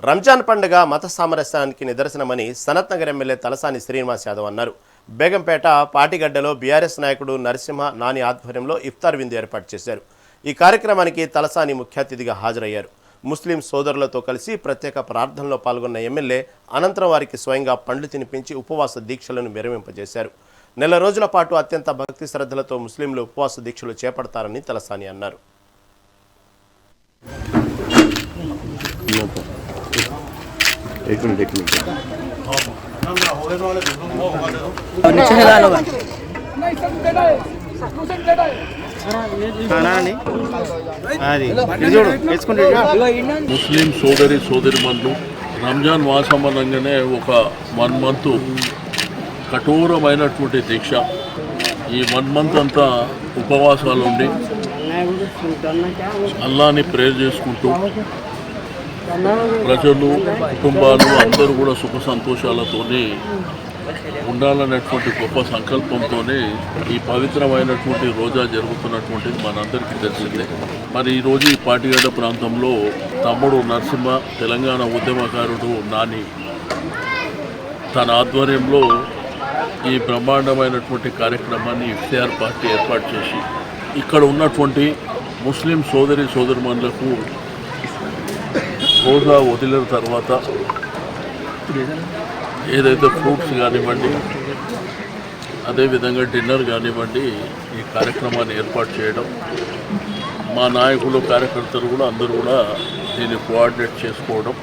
రంజాన్ పండుగ మత సామరస్యానికి నిదర్శనమని సనత్ నగర్ ఎమ్మెల్యే తలసాని శ్రీనివాస్ యాదవ్ అన్నారు. బేగంపేట పాటిగడ్డలో బీఆర్ఎస్ నాయకుడు నరసింహ నాని ఆధ్వర్యంలో ఇఫ్తార్ విందు ఏర్పాటు చేశారు. ఈ కార్యక్రమానికి తలసాని ముఖ్య అతిథిగా హాజరయ్యారు. ముస్లిం సోదరులతో కలిసి ప్రత్యేక ప్రార్థనలో పాల్గొన్న ఎమ్మెల్యే అనంతరం వారికి స్వయంగా పండ్లు తినిపించి ఉపవాస దీక్షలను విరమింపజేశారు. నెల రోజుల పాటు అత్యంత భక్తి శ్రద్ధలతో ముస్లింలు ఉపవాస దీక్షలు చేపడతారని తలసాని అన్నారు. ముస్లిం సోదరిమణులు రంజాన్ మాసం అనగానే ఒక 1 మంత్ కఠోరమైనటువంటి దీక్ష. ఈ 1 మంత్ అంతా ఉపవాసాలు ఉండి అల్లాని ప్రేయర్ చేసుకుంటూ ప్రజలు కుటుంబాలు అందరూ కూడా సుఖ సంతోషాలతోనే ఉండాలనేటువంటి గొప్ప సంకల్పంతోనే ఈ పవిత్రమైనటువంటి రోజా జరుగుతున్నటువంటిది మనందరికీ తెలిసిందే. మరి ఈరోజు ఈ పాటిగడ్డ ప్రాంతంలో తమ్ముడు నరసింహ తెలంగాణ ఉద్యమకారుడు నాని తన ఆధ్వర్యంలో ఈ బ్రహ్మాండమైనటువంటి కార్యక్రమాన్ని ఇఫ్తార్ పార్టీ ఏర్పాటు చేసి ఇక్కడ ఉన్నటువంటి ముస్లిం సోదరిమణులకు రోజా వదిలిన తర్వాత ఏదైతే ఫ్రూట్స్ కానివ్వండి, అదేవిధంగా డిన్నర్ కానివ్వండి, ఈ కార్యక్రమాన్ని ఏర్పాటు చేయడం, మా నాయకులు కార్యకర్తలు కూడా అందరూ కూడా దీన్ని కోఆర్డినేట్ చేసుకోవడం,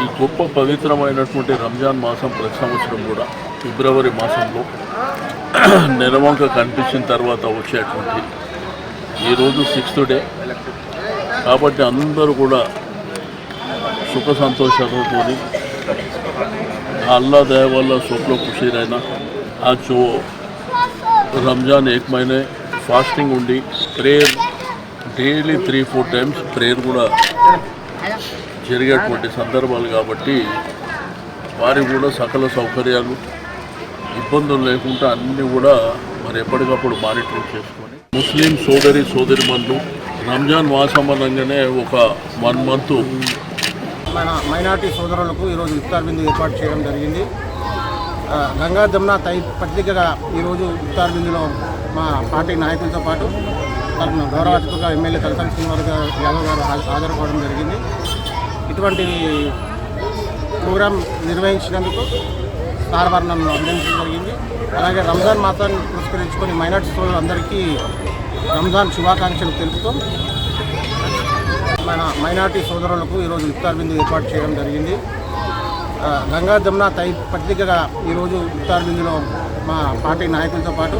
ఈ గొప్ప పవిత్రమైనటువంటి రంజాన్ మాసం ప్రతి సంవత్సరం కూడా ఫిబ్రవరి మాసంలో నెలవంక కనిపించిన తర్వాత వచ్చేటువంటి ఈరోజు 6th డే కాబట్టి అందరూ కూడా సుఖ సంతోషాలతో अल्लाह दया वाला सब लोग खुशी रहना. आज जो रमज़ान 1 महीने फास्टिंग उंडी प्रेयर डेली 3-4 टाइम्स प्रेयर కూడా జరిగేటువంటి సందర్భాలు కాబట్టి వారికి కూడా సకల సౌకర్యాలు ఇబ్బందులు లేకుండా అన్నీ కూడా మరి ఎప్పటికప్పుడు మానిటరింగ్ చేసుకొని ముస్లిం సోదరిమణులు రంజాన్ మాసం అనగానే ఒక 1 మంత్ మన మైనార్టీ సోదరులకు ఈరోజు ఇఫ్తార్ విందు ఏర్పాటు చేయడం జరిగింది. గంగా జమునా పత్రికగా ఈరోజు ఇఫ్తార్ విందులో మా పార్టీ నాయకులతో పాటు గౌరవ అతిథిగా ఎమ్మెల్యే తలసాని శ్రీనివాస్ యాదవ్ గారు హాజరుకోవడం జరిగింది. ఇటువంటి ప్రోగ్రాం నిర్వహించినందుకు సార్ నన్ను అభినందించడం జరిగింది. అలాగే రంజాన్ మాసాన్ని పురస్కరించుకొని మైనార్టీ సోదరులందరికీ రంజాన్ శుభాకాంక్షలు తెలుపుతూ మన మైనార్టీ సోదరులకు ఈరోజు ఇఫ్తార్ విందు ఏర్పాటు చేయడం జరిగింది. గంగా జమునా పత్రికగా ఈరోజు ఇఫ్తార్ విందులో మా పార్టీ నాయకులతో పాటు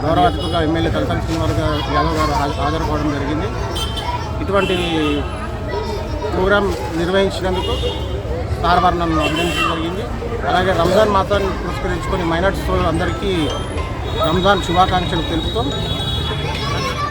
గౌరవ అతిథిగా ఎమ్మెల్యే తలసాని శ్రీనివాస్ యాదవ్ గారు హాజరుకోవడం జరిగింది. ఇటువంటి ప్రోగ్రాం నిర్వహించినందుకు సార్ నన్ను అభినందించడం జరిగింది. అలాగే రంజాన్ మాసాన్ని పురస్కరించుకొని మైనార్టీ సోదరులందరికీ రంజాన్ శుభాకాంక్షలు తెలుపుతూ